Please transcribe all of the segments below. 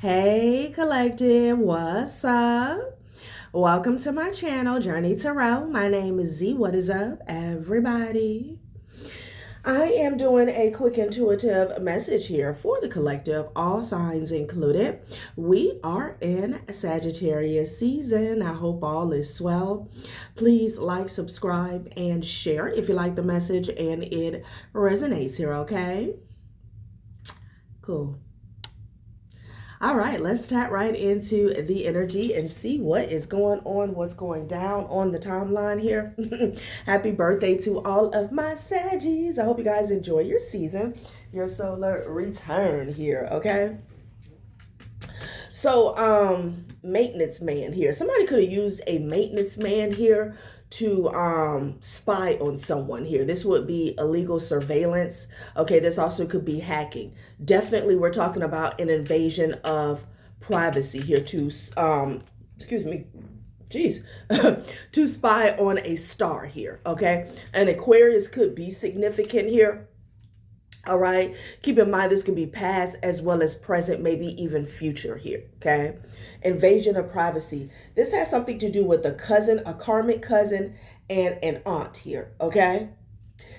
Hey collective, what's up? Welcome to my channel, Journey Tarot. My name is Z. What is up, everybody? I am doing a quick intuitive message here for the collective, all signs included. We are in Sagittarius season. I hope all is well. Please like, subscribe, and share if you like the message and it resonates here, okay? Cool. All right, let's tap right into the energy and see what is going on, what's going down on the timeline here. Happy birthday to all of my Saggies. I hope you guys enjoy your season, your solar return here, okay? So, maintenance man here. Somebody could have used a maintenance man here to spy on someone here. This would be illegal surveillance. Okay, this also could be hacking. Definitely we're talking about an invasion of privacy here to excuse me, geez, to spy on a star here. Okay, an Aquarius could be significant here. All right, keep in mind this can be past as well as present, maybe even future here. Okay, invasion of privacy. This has something to do with a cousin, a karmic cousin, and an aunt here. Okay,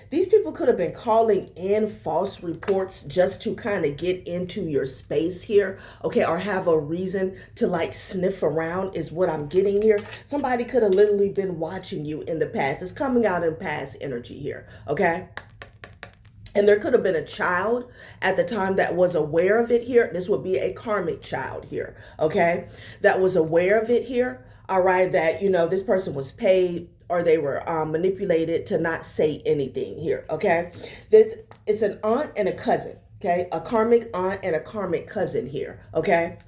these people could have been calling in false reports just to kind of get into your space here. Okay, or have a reason to like sniff around is what I'm getting here. Somebody could have literally been watching you in the past. It's coming out in past energy here. Okay. And there could have been a child at the time that was aware of it here. This would be a karmic child here, okay? That was aware of it here, all right? That, you know, this person was paid or they were manipulated to not say anything here, okay? This is an aunt and a cousin, okay? A karmic aunt and a karmic cousin here, okay?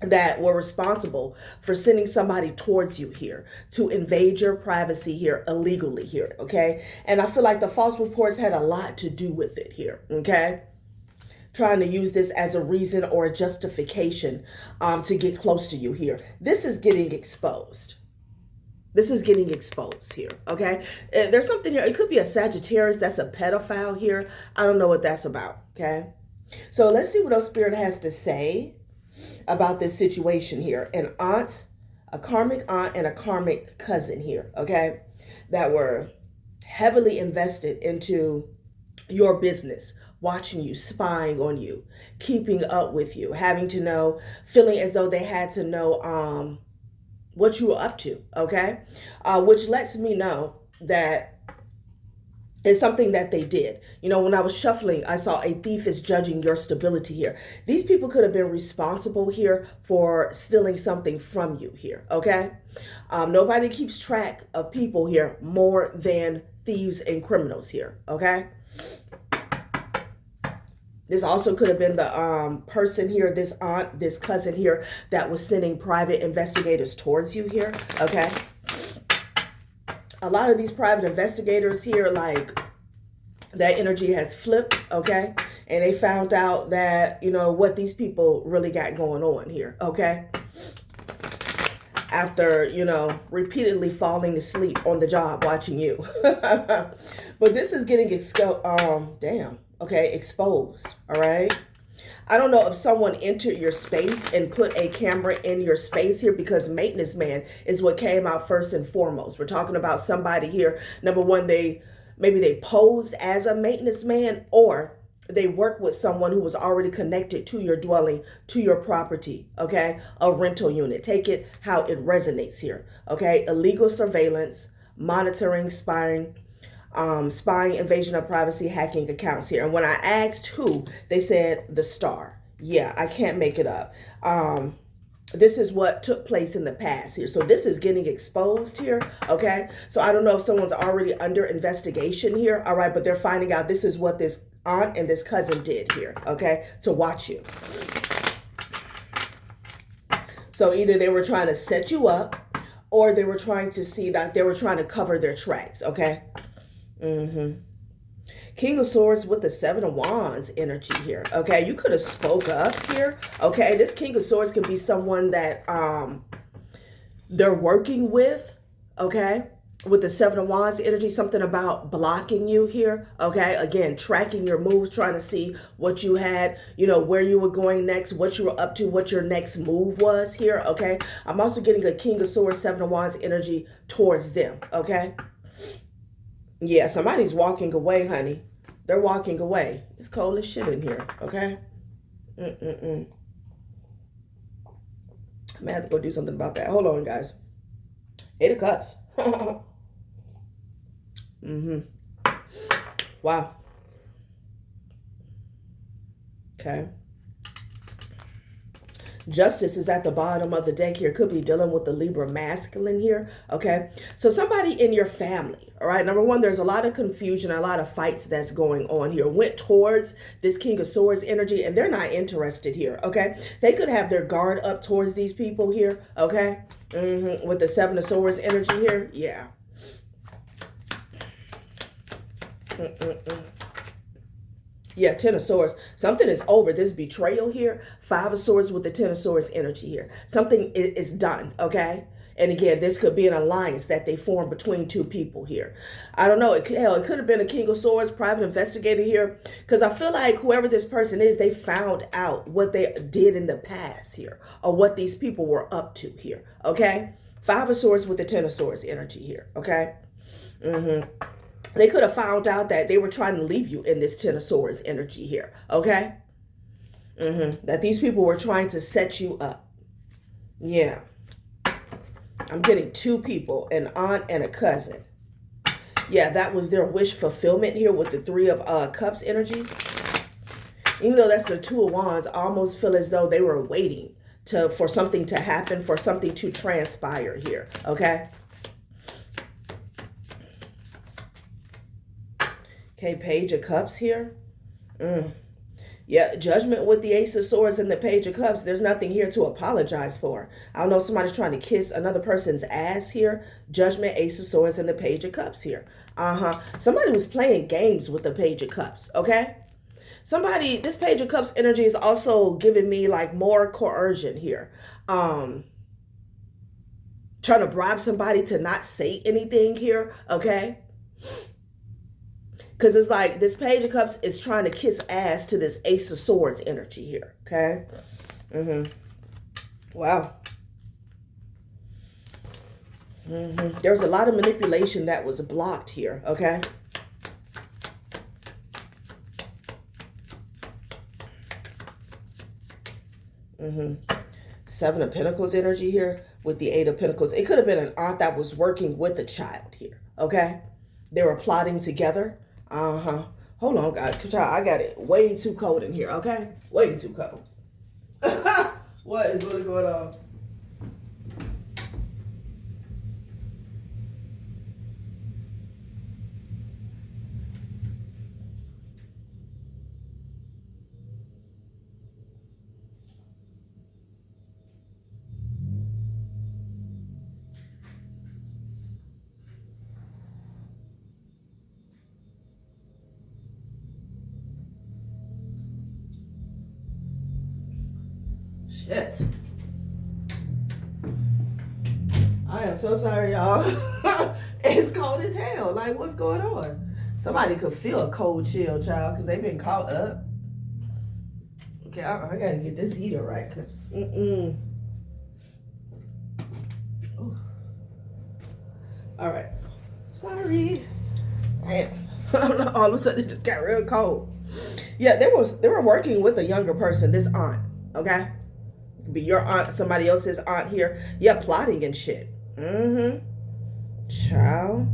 That were responsible for sending somebody towards you here to invade your privacy here illegally here, okay? And I feel like the false reports had a lot to do with it here, okay? Trying to use this as a reason or a justification to get close to you here. This is getting exposed. This is getting exposed here, okay? There's something here. It could be a Sagittarius that's a pedophile here. I don't know what that's about, okay? So let's see what our spirit has to say about this situation here. An aunt, a karmic aunt, and a karmic cousin here, okay, that were heavily invested into your business, watching you, spying on you, keeping up with you, having to know, feeling as though they had to know what you were up to, okay, which lets me know that it's something that they did. You know, when I was shuffling, I saw a thief is judging your stability here. These people could have been responsible here for stealing something from you here, okay? Nobody keeps track of people here more than thieves and criminals here, okay? This also could have been the person here, this aunt, this cousin here that was sending private investigators towards you here, okay? A lot of these private investigators here, like, that energy has flipped, okay? And they found out that, you know, what these people really got going on here, okay? After, you know, repeatedly falling asleep on the job watching you. But this is getting exposed, all right? I don't know if someone entered your space and put a camera in your space here, because maintenance man is what came out first and foremost. We're talking about somebody here. Number one, maybe they posed as a maintenance man, or they work with someone who was already connected to your dwelling, to your property, okay? A rental unit. Take it how it resonates here, okay? Illegal surveillance, monitoring, spying, invasion of privacy, hacking accounts here. And when I asked who, they said the star. Yeah, I can't make it up. This is what took place in the past here. So this is getting exposed here, okay? So I don't know if someone's already under investigation here, all right? But they're finding out this is what this aunt and this cousin did here, okay? To watch you. So either they were trying to set you up, or they were trying to see that they were trying to cover their tracks, okay? King of Swords with the Seven of Wands energy here, okay? You could have spoke up here, okay? This King of Swords could be someone that they're working with, okay? with the Seven of Wands energy, something about blocking you here, okay? Again, tracking your moves, trying to see what you had, you know, where you were going next, what you were up to, what your next move was here, okay? I'm also getting a King of Swords, Seven of Wands energy towards them, okay? Yeah, somebody's walking away, honey. They're walking away. It's cold as shit in here, okay? I may have to go do something about that. Hold on, guys. 8 of Cups. Wow. Okay. Justice is at the bottom of the deck here. Could be dealing with the Libra masculine here. Okay. So somebody in your family. All right. Number one, there's a lot of confusion, a lot of fights that's going on here. Went towards this King of Swords energy and they're not interested here. Okay. They could have their guard up towards these people here. Okay. With the Seven of Swords energy here. Yeah. Yeah, Ten of Swords. Something is over. This betrayal here. Five of Swords with the Ten of Swords energy here. Something is done, okay? And again, this could be an alliance that they form between two people here. I don't know. It could have been a King of Swords, private investigator here. Because I feel like whoever this person is, they found out what they did in the past here. Or what these people were up to here, okay? Five of Swords with the Ten of Swords energy here, okay? They could have found out that they were trying to leave you in this Ten of Swords energy here, okay? That these people were trying to set you up. Yeah. I'm getting two people, an aunt and a cousin. Yeah, that was their wish fulfillment here with the Three of Cups energy. Even though that's the Two of Wands, I almost feel as though they were waiting for something to happen, for something to transpire here, okay? Okay, Page of Cups here. Yeah, Judgment with the Ace of Swords and the Page of Cups. There's nothing here to apologize for. I don't know, somebody's trying to kiss another person's ass here. Judgment, Ace of Swords, and the Page of Cups here. Somebody was playing games with the Page of Cups, okay? This Page of Cups energy is also giving me like more coercion here. Trying to bribe somebody to not say anything here, okay? Because it's like this Page of Cups is trying to kiss ass to this Ace of Swords energy here. Okay. Wow. There was a lot of manipulation that was blocked here. Okay. Seven of Pentacles energy here with the Eight of Pentacles. It could have been an aunt that was working with a child here. Okay. They were plotting together. Hold on, guys. I got it way too cold in here, okay? Way too cold. What is really going on? Shit. I am so sorry, y'all. It's cold as hell. Like, what's going on? Somebody could feel a cold chill, child, because they've been caught up. Okay, I gotta get this heater right, because, All right. Sorry. Damn. All of a sudden, it just got real cold. Yeah, they were working with a younger person, this aunt, okay? Be your aunt, somebody else's aunt here. Yeah, plotting and shit. Child.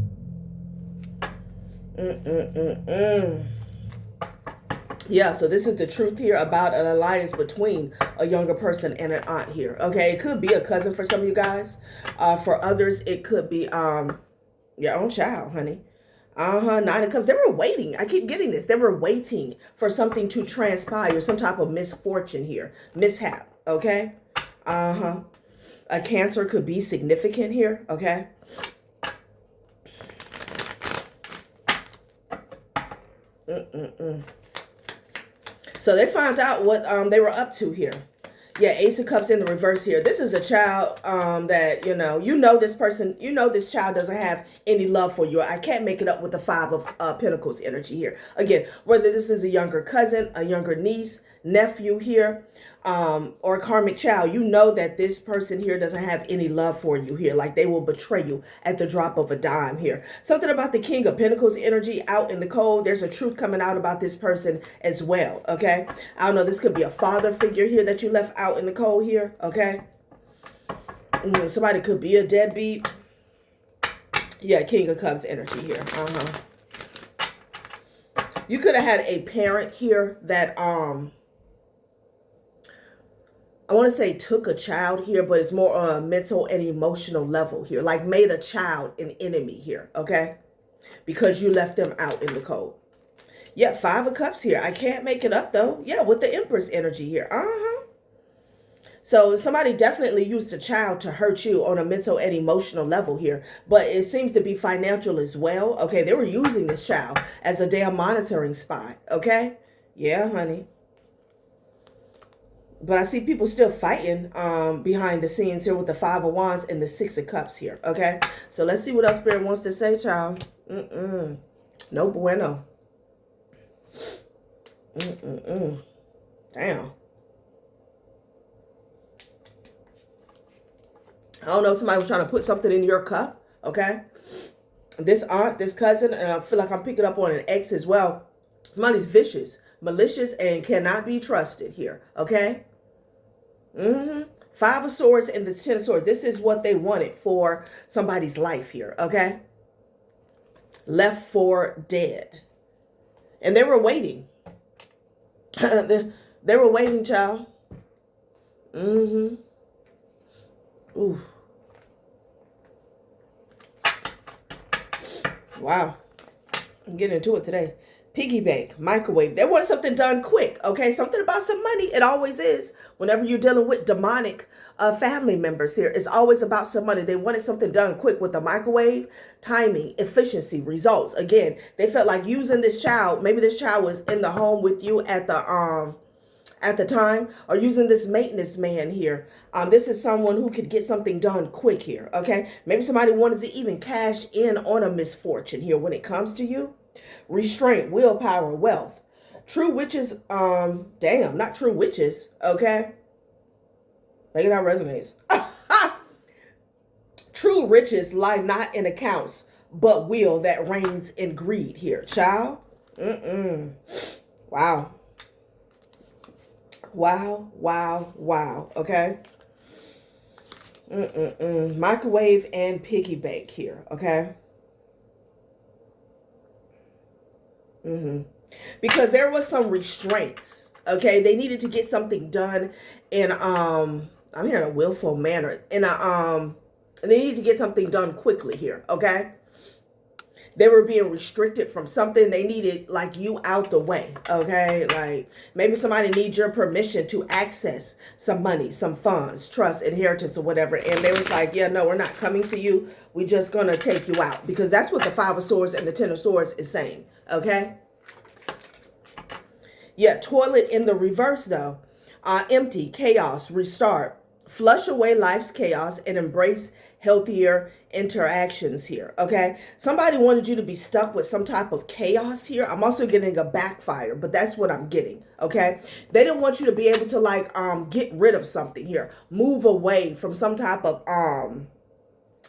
Yeah, so this is the truth here about an alliance between a younger person and an aunt here. Okay, it could be a cousin for some of you guys. For others, it could be your own child, honey. Nine of Cups. They were waiting. I keep getting this. They were waiting for something to transpire, some type of misfortune here, mishap. Okay. A Cancer could be significant here. Okay. So they found out what they were up to here. Yeah, Ace of Cups in the reverse here. This is a child that, you know this person, this child doesn't have any love for you. I can't make it up with the Five of Pentacles energy here. Again, whether this is a younger cousin, a younger niece, nephew here, or a karmic child, you know that this person here doesn't have any love for you here. Like they will betray you at the drop of a dime here. Something about the King of Pentacles energy out in the cold. There's a truth coming out about this person as well, okay? I don't know, this could be a father figure here that you left out in the cold here, okay? Somebody could be a deadbeat. Yeah, King of Cups energy here. You could have had a parent here that, I want to say took a child here, but it's more on a mental and emotional level here. Like made a child an enemy here, okay? Because you left them out in the cold. Yeah, Five of Cups here. I can't make it up though. Yeah, with the Empress energy here. So somebody definitely used a child to hurt you on a mental and emotional level here. But it seems to be financial as well. Okay, they were using this child as a damn monitoring spy. Okay? Yeah, honey. But I see people still fighting behind the scenes here with the Five of Wands and the Six of Cups here. Okay? So let's see what else Spirit wants to say, child. No bueno. Damn. I don't know if somebody was trying to put something in your cup. Okay? This aunt, this cousin, and I feel like I'm picking up on an ex as well. Somebody's vicious, malicious, and cannot be trusted here. Okay? Five of Swords and the Ten of Swords. This is what they wanted for somebody's life here. Okay? Left for dead. And they were waiting. They were waiting, child. Ooh. Wow. I'm getting into it today. Piggy bank, microwave. They wanted something done quick, okay? Something about some money. It always is. Whenever you're dealing with demonic family members here, it's always about some money. They wanted something done quick with the microwave, timing, efficiency, results. Again, they felt like using this child. Maybe this child was in the home with you at the time, or using this maintenance man here. This is someone who could get something done quick here, okay? Maybe somebody wanted to even cash in on a misfortune here when it comes to you. Restraint, willpower, wealth. True witches, damn, not true witches, okay? Look at how it resonates. True riches lie not in accounts, but will that reigns in greed here, child. Wow. Wow, okay? Microwave and piggy bank here, okay? Because there was some restraints, okay? They needed to get something done in, I'm hearing a willful manner, in they needed to get something done quickly here, okay? They were being restricted from something. They needed, like, you out the way, okay? Like, maybe somebody needs your permission to access some money, some funds, trust, inheritance, or whatever. And they was like, yeah, no, we're not coming to you. We're just going to take you out. Because that's what the Five of Swords and the Ten of Swords is saying, okay? Yeah, toilet in the reverse, though. Empty, chaos, restart. Flush away life's chaos and embrace healthier interactions here, okay? Somebody wanted you to be stuck with some type of chaos here. I'm also getting a backfire, but that's what I'm getting, okay? They didn't want you to be able to, like, get rid of something here. Move away from some type of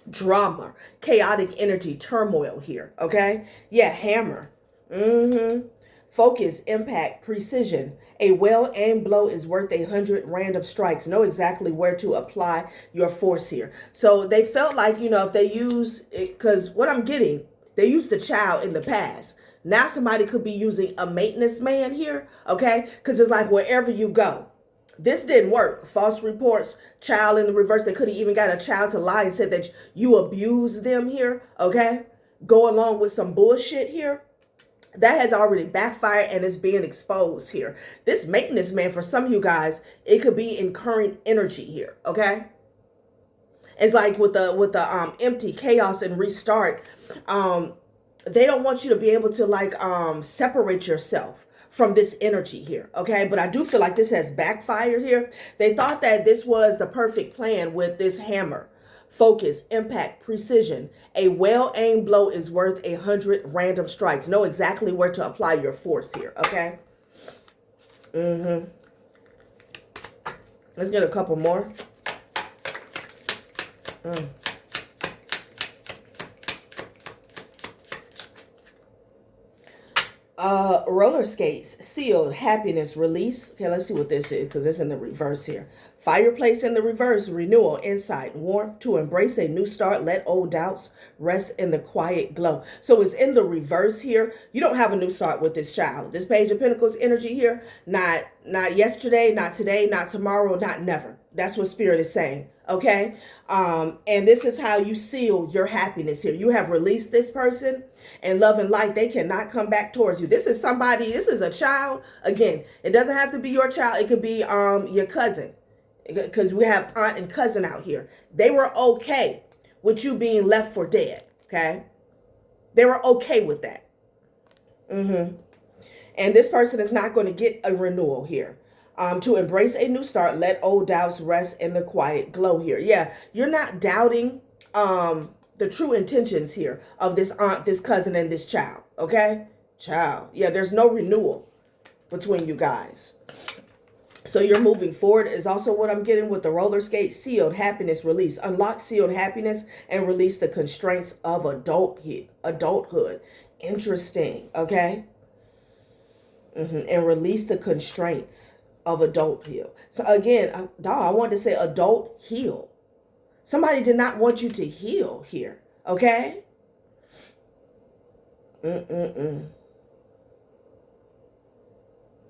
drama, chaotic energy, turmoil here, okay? Yeah, hammer. Focus, impact, precision. A well-aimed blow is worth 100 random strikes. Know exactly where to apply your force here. So they felt like, you know, if they use it, because what I'm getting, they used the child in the past. Now somebody could be using a maintenance man here, okay? Because it's like wherever you go. This didn't work. False reports, child in the reverse. They could have even got a child to lie and said that you abused them here, okay? Go along with some bullshit here. That has already backfired and is being exposed here. This maintenance man, for some of you guys, it could be in current energy here, okay? It's like with the empty, chaos, and restart. They don't want you to be able to, like, separate yourself from this energy here, okay? But I do feel like this has backfired here. They thought that this was the perfect plan with this hammer. Focus, impact, precision. A well-aimed blow is worth 100 random strikes. Know exactly where to apply your force here, okay? Let's get a couple more. Roller skates, sealed, happiness, release. Okay, let's see what this is because it's in the reverse here. Fireplace in the reverse, renewal, insight, warmth, to embrace a new start, let old doubts rest in the quiet glow. So it's in the reverse here. You don't have a new start with this child. This Page of Pentacles energy here, not yesterday, not today, not tomorrow, not never. That's what Spirit is saying, okay? And this is how you seal your happiness here. You have released this person, and love and light, they cannot come back towards you. This is somebody, this is a child. Again, it doesn't have to be your child. It could be your cousin, because we have aunt and cousin out here. They were okay with you being left for dead, okay? They were okay with that. And this person is not going to get a renewal here. To embrace a new start, let old doubts rest in the quiet glow here. Yeah, you're not doubting the true intentions here of this aunt, this cousin, and this child, okay? Child. Yeah, there's no renewal between you guys. So you're moving forward is also what I'm getting with the roller skate. Sealed, happiness, release. Unlock sealed happiness and release the constraints of adulthood. Interesting, okay? And release the constraints of adulthood. So again, I wanted to say adult heal. Somebody did not want you to heal here, okay? And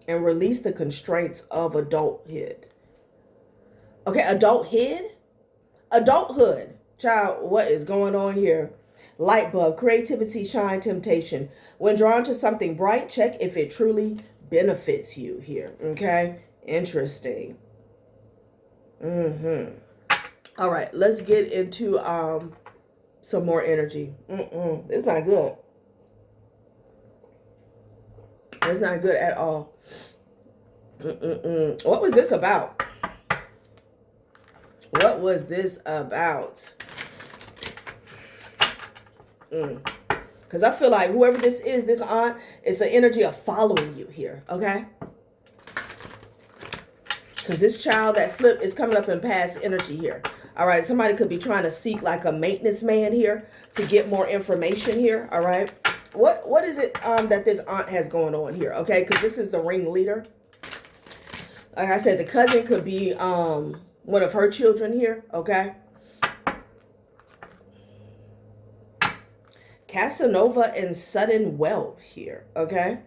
release the constraints of adulthood. Okay, adulthood. Child, what is going on here? Light bulb, creativity, shine, temptation. When drawn to something bright, check if it truly benefits you here, okay? Interesting. All right, let's get into some more energy. It's not good. It's not good at all. What was this about? What was this about? Because I feel like whoever this is, this aunt, it's an energy of following you here, okay? Because this child that flipped is coming up in past energy here. All right, somebody could be trying to seek like a maintenance man here to get more information here, all right? What is it that this aunt has going on here, okay? Because this is the ringleader. Like I said, the cousin could be one of her children here, okay? Casanova and sudden wealth here, okay?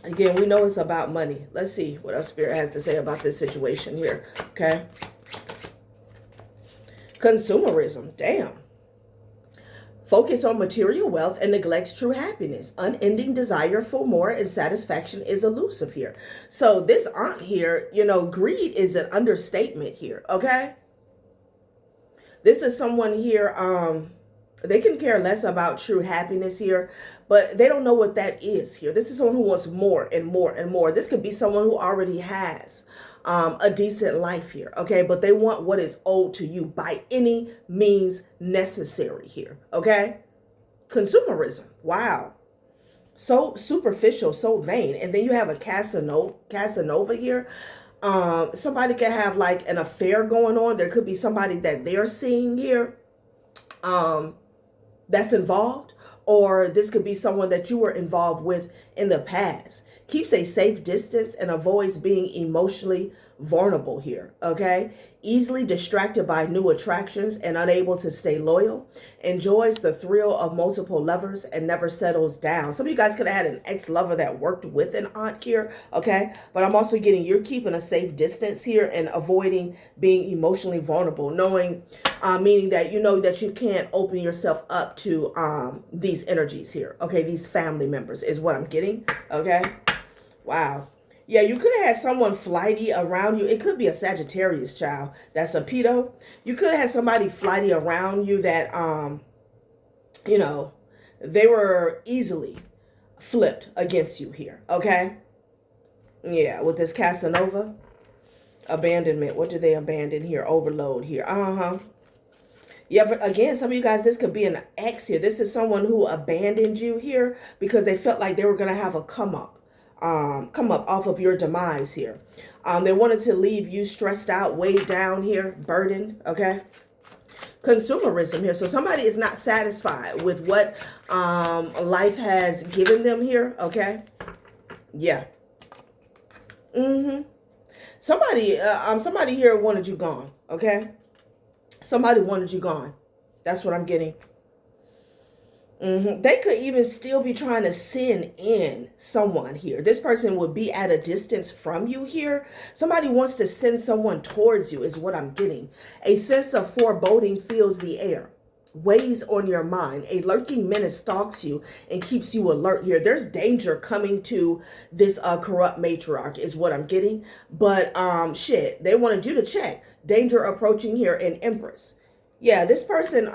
Again, we know it's about money. Let's see what our Spirit has to say about this situation here, okay? Consumerism, damn. Focus on material wealth and neglects true happiness. Unending desire for more and satisfaction is elusive here. So this aunt here, you know, greed is an understatement here, okay? This is someone here, they can care less about true happiness here, but they don't know what that is here. This is someone who wants more and more and more. This could be someone who already has a decent life here, okay? But they want what is owed to you by any means necessary here, okay? Consumerism, wow. So superficial, so vain. And then you have a Casanova here. Somebody could have like an affair going on. There could be somebody that they're seeing here that's involved, or this could be someone that you were involved with in the past. Keeps a safe distance and avoids being emotionally vulnerable here, okay? Easily distracted by new attractions and unable to stay loyal. Enjoys the thrill of multiple lovers and never settles down. Some of you guys could have had an ex-lover that worked with an aunt here, okay? But I'm also getting you're keeping a safe distance here and avoiding being emotionally vulnerable, knowing, meaning that you know that you can't open yourself up to these energies here, okay? These family members is what I'm getting, okay? Wow. Yeah, you could have had someone flighty around you. It could be a Sagittarius child. That's a pedo. You could have had somebody flighty around you that, you know, they were easily flipped against you here, okay? Yeah, with this Casanova. Abandonment. What do they abandon here? Overload here. Yeah, but again, some of you guys, this could be an ex here. This is someone who abandoned you here because they felt like they were going to have a come up off of your demise here. They wanted to leave you stressed out, weighed down here, burdened, okay? Consumerism here. So somebody is not satisfied with what life has given them here, okay? Yeah. Somebody here wanted you gone, okay? Somebody wanted you gone. That's what I'm getting. They could even still be trying to send in someone here. This person would be at a distance from you here. Somebody wants to send someone towards you is what I'm getting. A sense of foreboding fills the air, weighs on your mind. A lurking menace stalks you and keeps you alert here. There's danger coming to this corrupt matriarch is what I'm getting. But shit, they wanted you to check. Danger approaching here in Empress. Yeah, this person,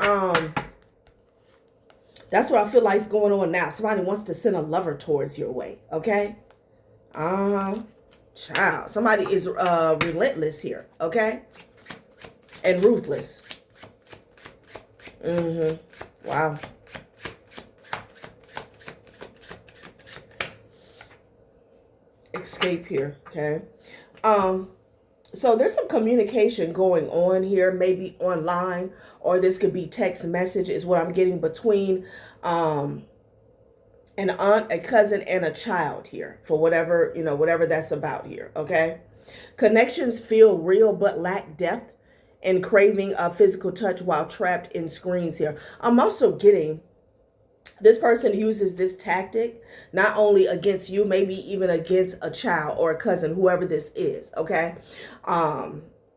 that's what I feel like is going on now. Somebody wants to send a lover towards your way, okay? Child. Somebody is relentless here, okay? And ruthless. Wow. Escape here, okay? So there's some communication going on here, maybe online, or this could be text message is what I'm getting between an aunt, a cousin, and a child here for whatever, whatever that's about here, okay? Connections feel real but lack depth and craving a physical touch while trapped in screens here. I'm also getting this person uses this tactic not only against you, maybe even against a child or a cousin, whoever this is, okay?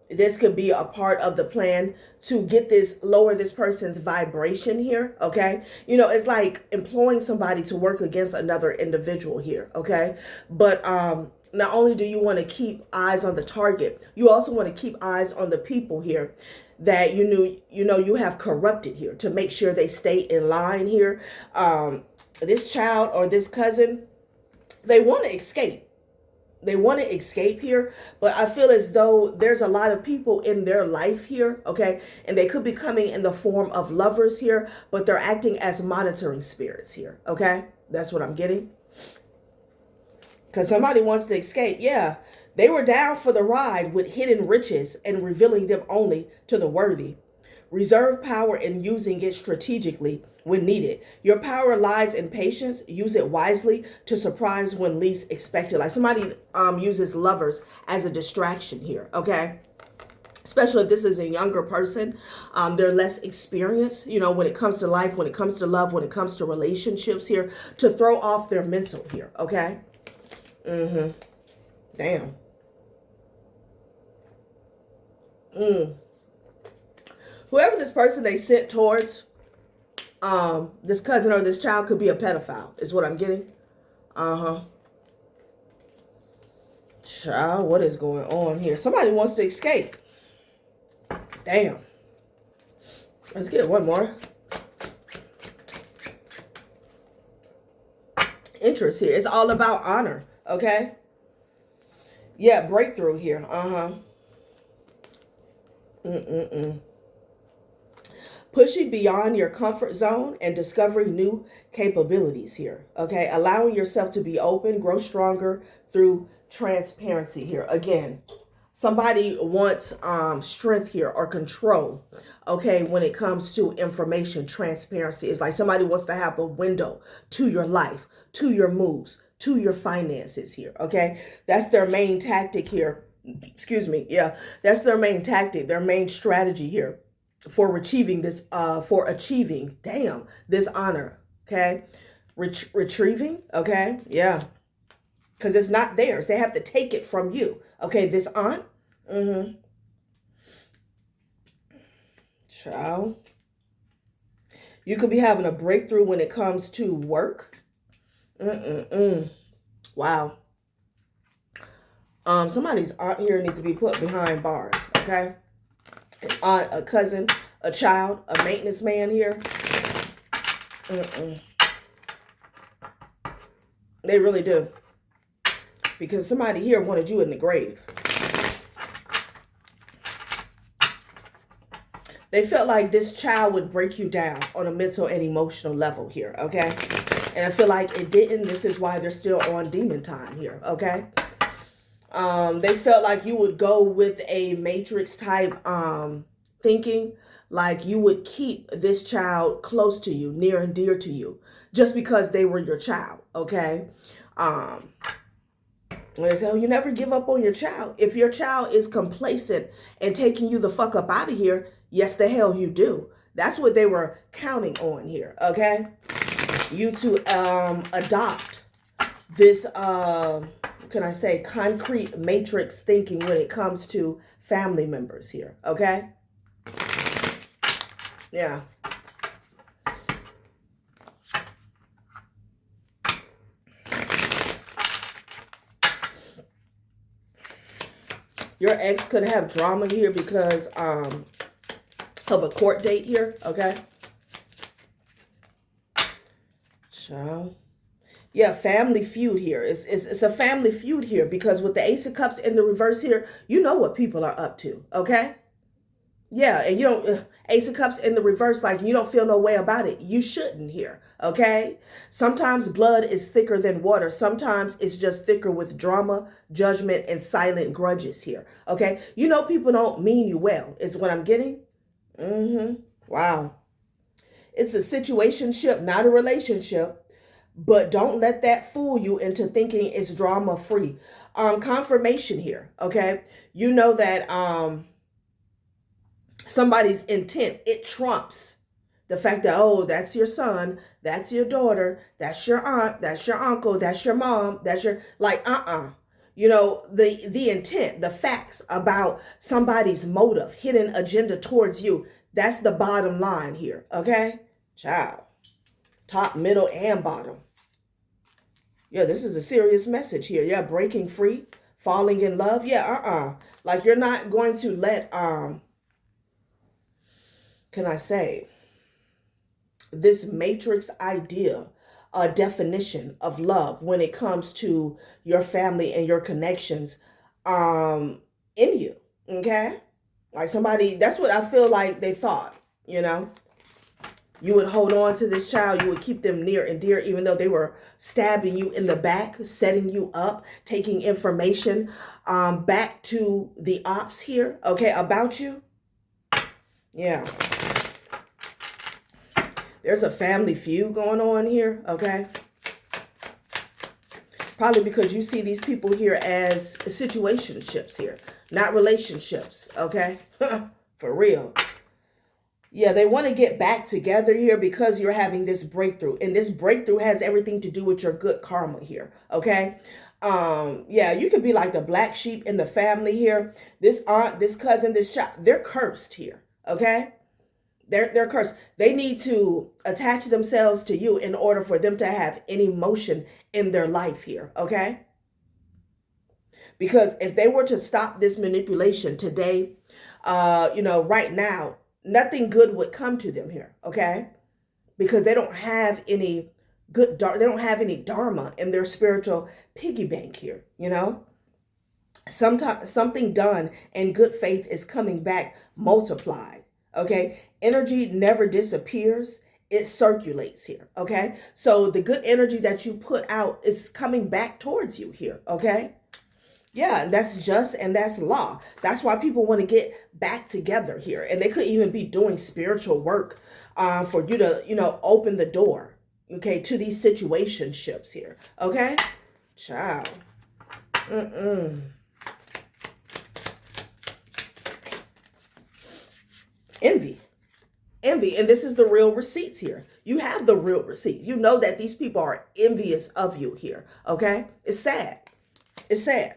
This could be a part of the plan to get lower this person's vibration here, okay? It's like employing somebody to work against another individual here, okay? But not only do you want to keep eyes on the target, you also want to keep eyes on the people here that you have corrupted here to make sure they stay in line here. This child or this cousin, they want to escape. They want to escape here, but I feel as though there's a lot of people in their life here, okay? And they could be coming in the form of lovers here, but they're acting as monitoring spirits here, okay? That's what I'm getting. Because somebody wants to escape. Yeah, they were down for the ride with hidden riches and revealing them only to the worthy. Reserve power in using it strategically when needed. Your power lies in patience. Use it wisely to surprise when least expected. Like somebody uses lovers as a distraction here, okay? Especially if this is a younger person, they're less experienced, when it comes to life, when it comes to love, when it comes to relationships here, to throw off their mental here, okay? Damn. Whoever this person they sent towards, this cousin or this child could be a pedophile, is what I'm getting. Child, what is going on here? Somebody wants to escape. Damn. Let's get one more. Interest here. It's all about honor, okay? Yeah, breakthrough here. Pushing beyond your comfort zone and discovering new capabilities here, okay? Allowing yourself to be open, grow stronger through transparency here. Again, somebody wants strength here or control, okay, when it comes to information. Transparency is like somebody wants to have a window to your life, to your moves, to your finances here, okay? That's their main tactic here. Excuse me. Yeah, that's their main tactic, their main strategy here for achieving this, this honor, okay? Retrieving, okay? Yeah. Because it's not theirs. They have to take it from you, okay? This aunt, Child. You could be having a breakthrough when it comes to work. Wow. Somebody's aunt here needs to be put behind bars, okay? An aunt, a cousin, a child, a maintenance man here. They really do. Because somebody here wanted you in the grave. They felt like this child would break you down on a mental and emotional level here, okay? And I feel like it didn't. This is why they're still on demon time here, okay? They felt like you would go with a matrix type thinking, like you would keep this child close to you, near and dear to you, just because they were your child, okay? When they say, oh, you never give up on your child. If your child is complacent and taking you the fuck up out of here, yes, the hell you do. That's what they were counting on here, okay? You to adopt this, can I say, concrete matrix thinking when it comes to family members here, okay? Yeah. Your ex could have drama here because of a court date here, okay? So, yeah, family feud here. It's a family feud here because with the Ace of Cups in the reverse here, you know what people are up to, okay? Yeah, and you don't, Ace of Cups in the reverse, like you don't feel no way about it. You shouldn't here, okay? Sometimes blood is thicker than water. Sometimes it's just thicker with drama, judgment, and silent grudges here, okay? You know people don't mean you well, is what I'm getting. Wow. It's a situationship, not a relationship. But don't let that fool you into thinking it's drama free. Confirmation here, okay? You know that somebody's intent, it trumps the fact that, oh, that's your son, that's your daughter, that's your aunt, that's your uncle, that's your mom, that's your, like, You know, the intent, the facts about somebody's motive, hidden agenda towards you, that's the bottom line here, okay? Child. Top, middle, and bottom. Yeah, this is a serious message here. Yeah, breaking free, falling in love. Yeah, Like you're not going to let, can I say, this matrix idea, definition of love when it comes to your family and your connections, in you, okay? Like somebody, that's what I feel like they thought, you know? You would hold on to this child. You would keep them near and dear, even though they were stabbing you in the back, setting you up, taking information back to the ops here, okay, about you. Yeah. There's a family feud going on here, okay? Probably because you see these people here as situationships here, not relationships, okay? For real. Yeah, they want to get back together here because you're having this breakthrough. And this breakthrough has everything to do with your good karma here, okay? Yeah, you could be like the black sheep in the family here. This aunt, this cousin, this child, they're cursed here, okay? They're cursed. They need to attach themselves to you in order for them to have any motion in their life here, okay? Because if they were to stop this manipulation today, you know, right now, nothing good would come to them here, okay? Because they don't have any good, they don't have any dharma in their spiritual piggy bank here, you know? Sometimes something done in good faith is coming back multiplied, okay? Energy never disappears. It circulates here, okay? So the good energy that you put out is coming back towards you here, okay? Yeah, that's just and that's law. That's why people want to get back together here. And they could even be doing spiritual work for you to, you know, open the door, okay, to these situationships here. Okay? Child. Envy. Envy. And this is the real receipts here. You have the real receipts. You know that these people are envious of you here. Okay? It's sad. It's sad.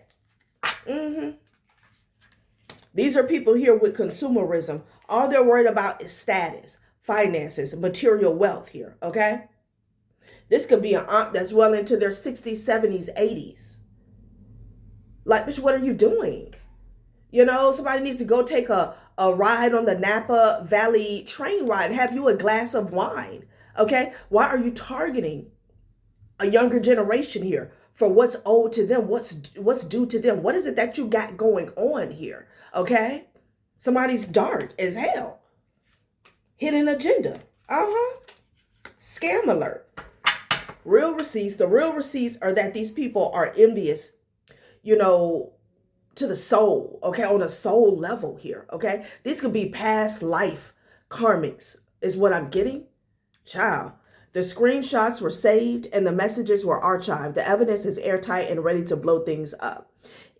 These are people here with consumerism. All they're worried about is status, finances, material wealth here, okay? This could be an aunt that's well into their 60s, 70s, 80s. Like, bitch, what are you doing? You know, somebody needs to go take a ride on the Napa Valley train ride and have you a glass of wine, okay? Why are you targeting a younger generation here for what's owed to them, what's due to them. What is it that you got going on here? Okay? Somebody's dark as hell. Hidden agenda. Scam alert. Real receipts. The real receipts are that these people are envious, you know, to the soul, okay, on a soul level here, okay? These could be past life karmics is what I'm getting. Child, the screenshots were saved and the messages were archived. The evidence is airtight and ready to blow things up.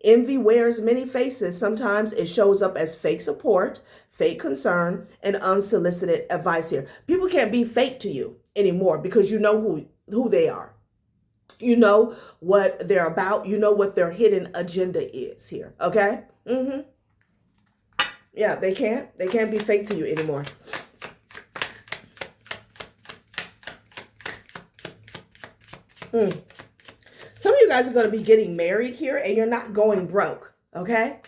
Envy wears many faces. Sometimes it shows up as fake support, fake concern, and unsolicited advice here. People can't be fake to you anymore because you know who they are. You know what they're about. You know what their hidden agenda is here. Okay? Yeah, they can't be fake to you anymore. Some of you guys are going to be getting married here and you're not going broke. Okay?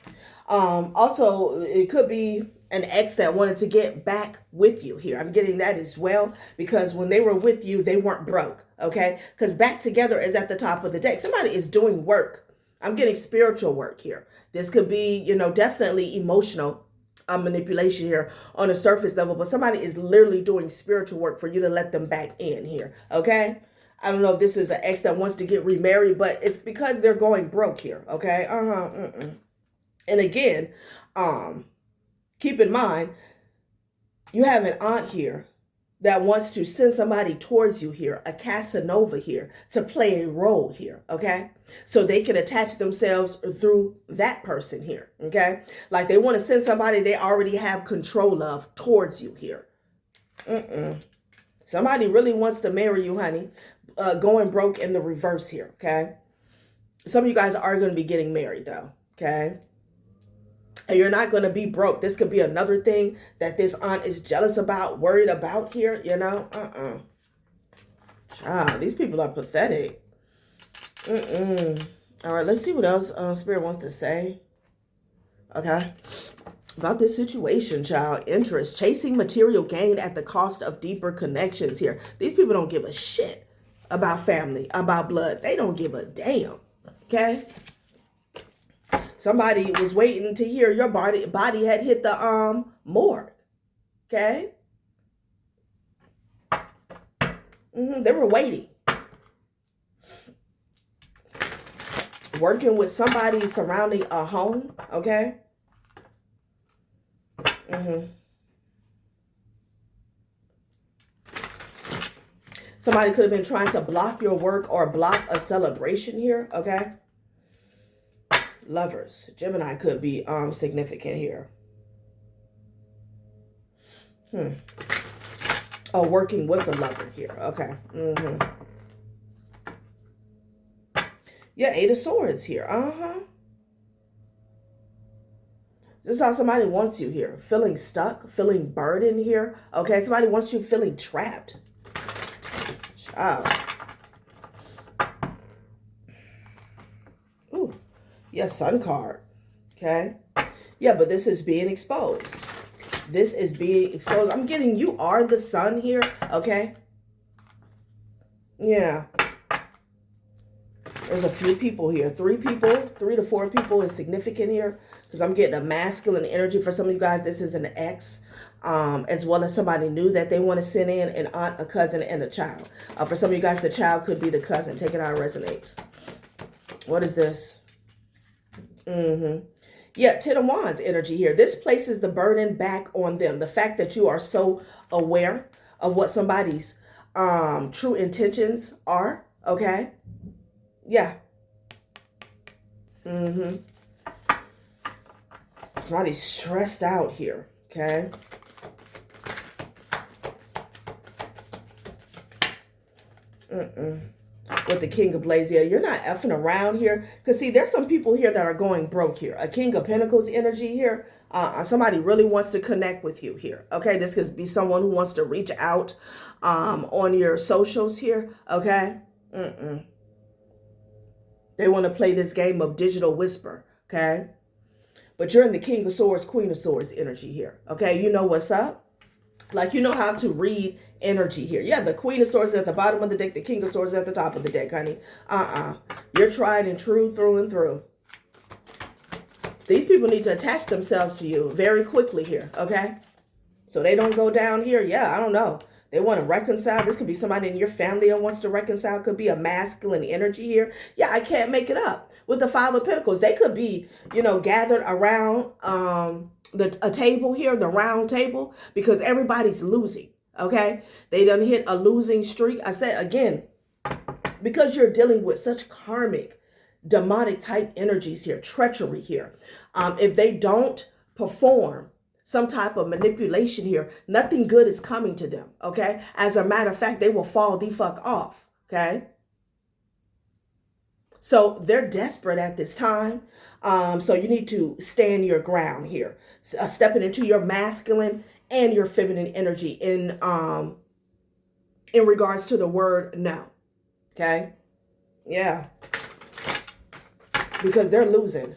Also, it could be an ex that wanted to get back with you here. I'm getting that as well because when they were with you, they weren't broke. Okay? Because back together is at the top of the deck. Somebody is doing work. I'm getting spiritual work here. This could be, you know, definitely emotional manipulation here on a surface level, but somebody is literally doing spiritual work for you to let them back in here. Okay? I don't know if this is an ex that wants to get remarried, but it's because they're going broke here. Okay? And again, keep in mind, you have an aunt here that wants to send somebody towards you here, a Casanova here, to play a role here, okay? So they can attach themselves through that person here, okay? Like they want to send somebody they already have control of towards you here. Somebody really wants to marry you, honey. Going broke in the reverse here, okay? Some of you guys are going to be getting married though, okay? And you're not going to be broke. This could be another thing that this aunt is jealous about, worried about here, you know? Child, these people are pathetic. All right, let's see what else Spirit wants to say. Okay. About this situation, child. Interest. Chasing material gain at the cost of deeper connections here. These people don't give a shit about family, about blood. They don't give a damn. Okay? Somebody was waiting to hear your body had hit the morgue. Okay? They were waiting. Working with somebody surrounding a home. Okay? Somebody could have been trying to block your work or block a celebration here. Okay? Lovers. Gemini could be significant here. Oh, working with a lover here. Okay. Yeah, Eight of Swords here. This is how somebody wants you here. Feeling stuck, feeling burdened here. Okay, somebody wants you feeling trapped. Child. Ooh. Yeah, Sun card. Okay. Yeah, but this is being exposed. This is being exposed. I'm getting you are the sun here. Okay. Yeah. There's a few people here. 3 people. 3 to 4 people is significant here. Because I'm getting a masculine energy. For some of you guys, this is an ex. As well as somebody new that they want to send in. An aunt, a cousin, and a child. For some of you guys, the child could be the cousin. Take it how it resonates. What is this? Yeah, Ten of Wands energy here. This places the burden back on them. The fact that you are so aware of what somebody's true intentions are. Okay. Yeah. Somebody's stressed out here. Okay. With the King of Blades here. You're not effing around here. Because, see, there's some people here that are going broke here. A King of Pentacles energy here. Somebody really wants to connect with you here. Okay, this could be someone who wants to reach out on your socials here. Okay. They want to play this game of digital whisper. Okay. But you're in the King of Swords, Queen of Swords energy here. Okay, you know what's up. Like, you know how to read energy here. Yeah, the Queen of Swords at the bottom of the deck, the King of Swords at the top of the deck, honey. You're tried and true through and through. These people need to attach themselves to you very quickly here, okay? So they don't go down here. Yeah, I don't know. They want to reconcile. This could be somebody in your family that wants to reconcile. Could be a masculine energy here. Yeah, I can't make it up. With the Five of Pentacles, they could be, you know, gathered around a table here, the round table, because everybody's losing, okay? They done hit a losing streak. I said, again, because you're dealing with such karmic, demonic type energies here, treachery here. If they don't perform some type of manipulation here, nothing good is coming to them, okay? As a matter of fact, they will fall the fuck off, okay? So they're desperate at this time. So you need to stand your ground here, stepping into your masculine and your feminine energy in regards to the word no, okay? Yeah, because they're losing.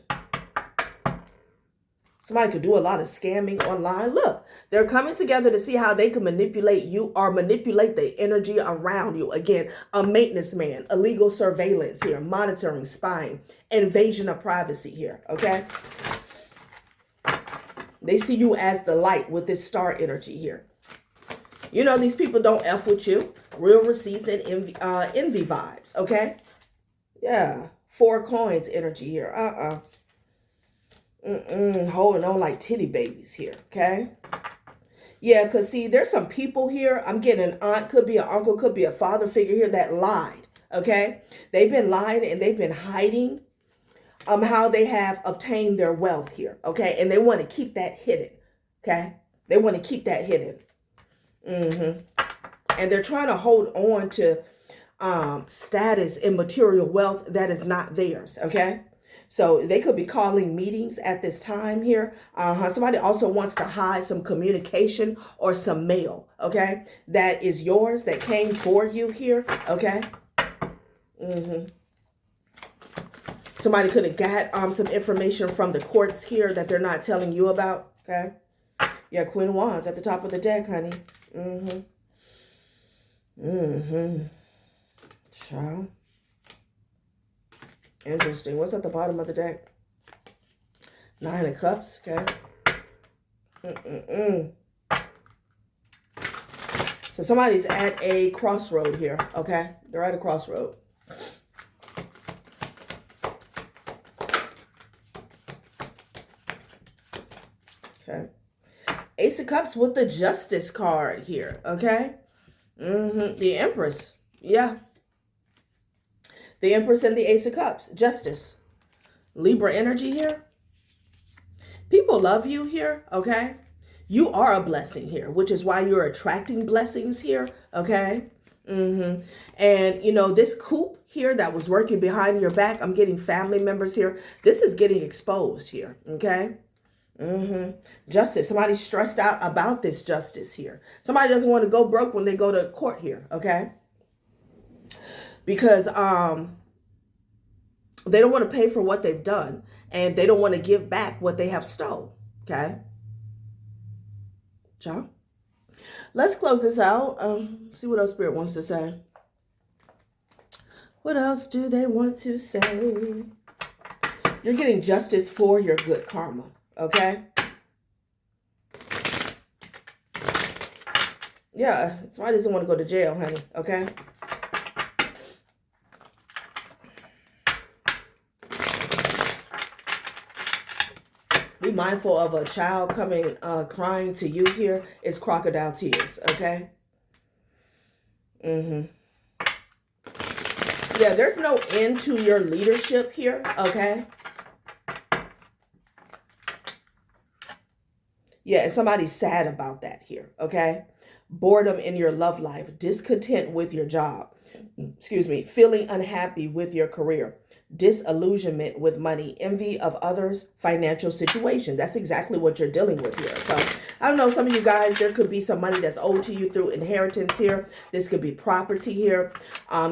Somebody could do a lot of scamming online. Look, they're coming together to see how they can manipulate you or manipulate the energy around you. Again, a maintenance man, illegal surveillance here, monitoring, spying, invasion of privacy here, okay? They see you as the light with this star energy here. You know, these people don't F with you. Real receipts and envy vibes, okay? Yeah, 4 coins energy here. Holding on like titty babies here, okay? Yeah, because see, there's some people here. I'm getting an aunt, could be an uncle, could be a father figure here that lied, okay? They've been lying and they've been hiding how they have obtained their wealth here, okay? And they want to keep that hidden, okay? They want to keep that hidden. And they're trying to hold on to status and material wealth that is not theirs, okay? So they could be calling meetings at this time here. Somebody also wants to hide some communication or some mail, okay? That is yours, that came for you here, okay? Somebody could have got some information from the courts here that they're not telling you about, okay? Yeah, Queen of Wands at the top of the deck, honey. Child. Interesting. What's at the bottom of the deck? 9 of Cups, okay? So somebody's at a crossroad here, okay? They're at a crossroad. Okay. Ace of Cups with the Justice card here, okay? The Empress, yeah. The Empress and the Ace of Cups, Justice. Libra energy here. People love you here, okay? You are a blessing here, which is why you're attracting blessings here, okay? And, you know, this coup here that was working behind your back, I'm getting family members here. This is getting exposed here, okay? Justice. Somebody's stressed out about this justice here. Somebody doesn't want to go broke when they go to court here, okay? Because they don't want to pay for what they've done, and they don't want to give back what they have stole, okay? Ciao. Let's close this out. See what else Spirit wants to say. What else do they want to say? You're getting justice for your good karma, okay? Yeah, somebody doesn't want to go to jail, honey, okay? Be mindful of a child coming, crying to you here. It's crocodile tears, okay? Yeah, there's no end to your leadership here, okay? Yeah, and somebody's sad about that here, okay? Boredom in your love life, discontent with your job, excuse me, feeling unhappy with your career, disillusionment with money, envy of others' financial situation. That's exactly what you're dealing with here. So I don't know, some of you guys, there could be some money that's owed to you through inheritance here. This could be property here.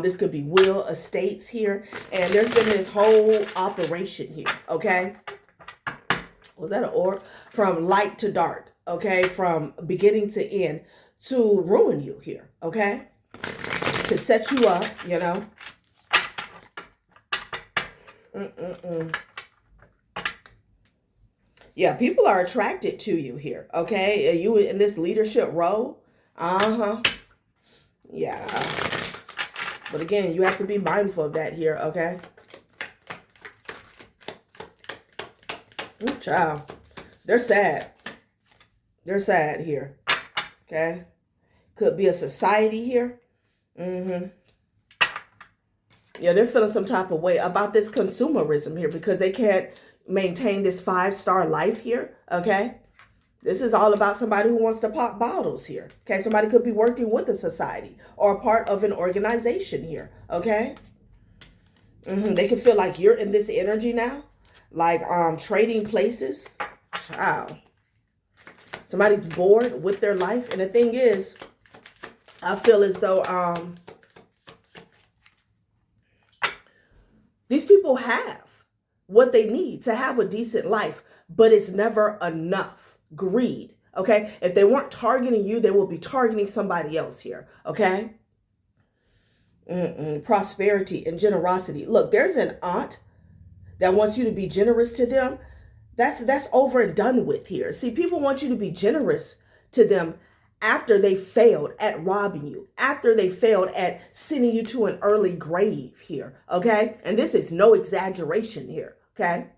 This could be will, estates here. And there's been this whole operation here, okay? Was that an or? From light to dark, okay? From beginning to end, to ruin you here, okay? To set you up, you know. Yeah, people are attracted to you here, okay? You in this leadership role. Yeah. But again, you have to be mindful of that here, okay? Ooh, child. They're sad. They're sad here, okay? Could be a society here. Yeah, they're feeling some type of way about this consumerism here because they can't maintain this 5-star life here, okay? This is all about somebody who wants to pop bottles here, okay? Somebody could be working with a society or a part of an organization here, okay? They can feel like you're in this energy now, like trading places. Wow. Somebody's bored with their life, and the thing is, I feel as though these people have what they need to have a decent life, but it's never enough. Greed, okay? If they weren't targeting you, they will be targeting somebody else here, okay? Prosperity and generosity. Look, there's an aunt that wants you to be generous to them. That's over and done with here. See, people want you to be generous to them after they failed at robbing you, after they failed at sending you to an early grave here, okay? And this is no exaggeration here, okay?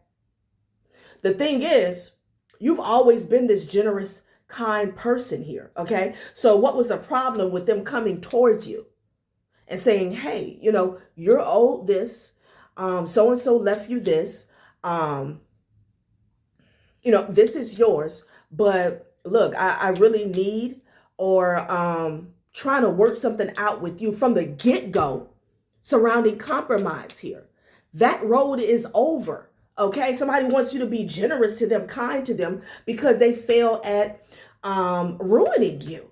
The thing is, you've always been this generous, kind person here, okay? So what was the problem with them coming towards you and saying, hey, you know, you're owed this, so-and-so left you this, you know, this is yours, but look, I really need or trying to work something out with you from the get-go surrounding compromise here. That road is over, okay? Somebody wants you to be generous to them, kind to them, because they fail at ruining you,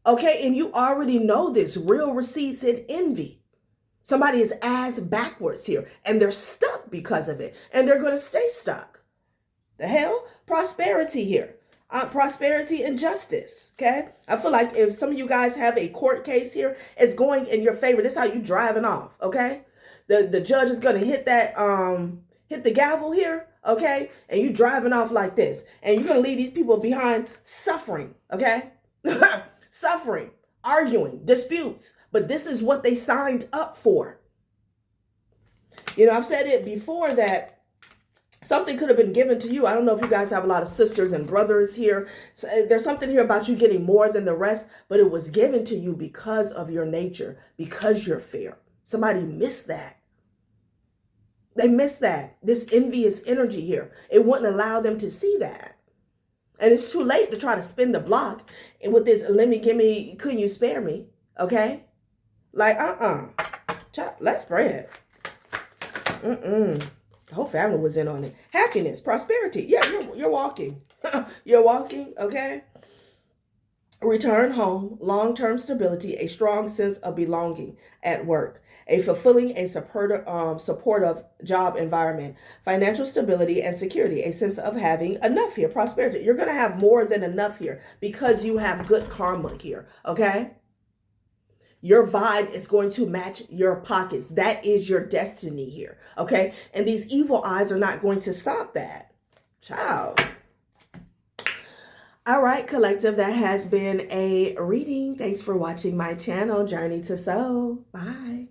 okay? And you already know this, real receipts and envy. Somebody is ass backwards here, and they're stuck because of it, and they're going to stay stuck. The hell? Prosperity here. Prosperity and justice, okay? I feel like if some of you guys have a court case here, it's going in your favor. This is how you driving off, okay? The judge is going to hit that, hit the gavel here, okay? And you driving off like this. And you're going to leave these people behind suffering, okay? Suffering, arguing, disputes. But this is what they signed up for. You know, I've said it before that something could have been given to you. I don't know if you guys have a lot of sisters and brothers here. So there's something here about you getting more than the rest, but it was given to you because of your nature, because you're fair. Somebody missed that. They missed that. This envious energy here. It wouldn't allow them to see that. And it's too late to try to spin the block and with this, gimme, couldn't you spare me? Okay? Like, let's spread. The whole family was in on it. Happiness, prosperity. Yeah, you're walking. You're walking, okay? Return home, long-term stability, a strong sense of belonging at work, a fulfilling and supportive job environment, financial stability and security, a sense of having enough here, prosperity. You're going to have more than enough here because you have good karma here, okay? Your vibe is going to match your pockets. That is your destiny here, okay? And these evil eyes are not going to stop that. Child. All right, collective, that has been a reading. Thanks for watching my channel, Journey to Soul. Bye.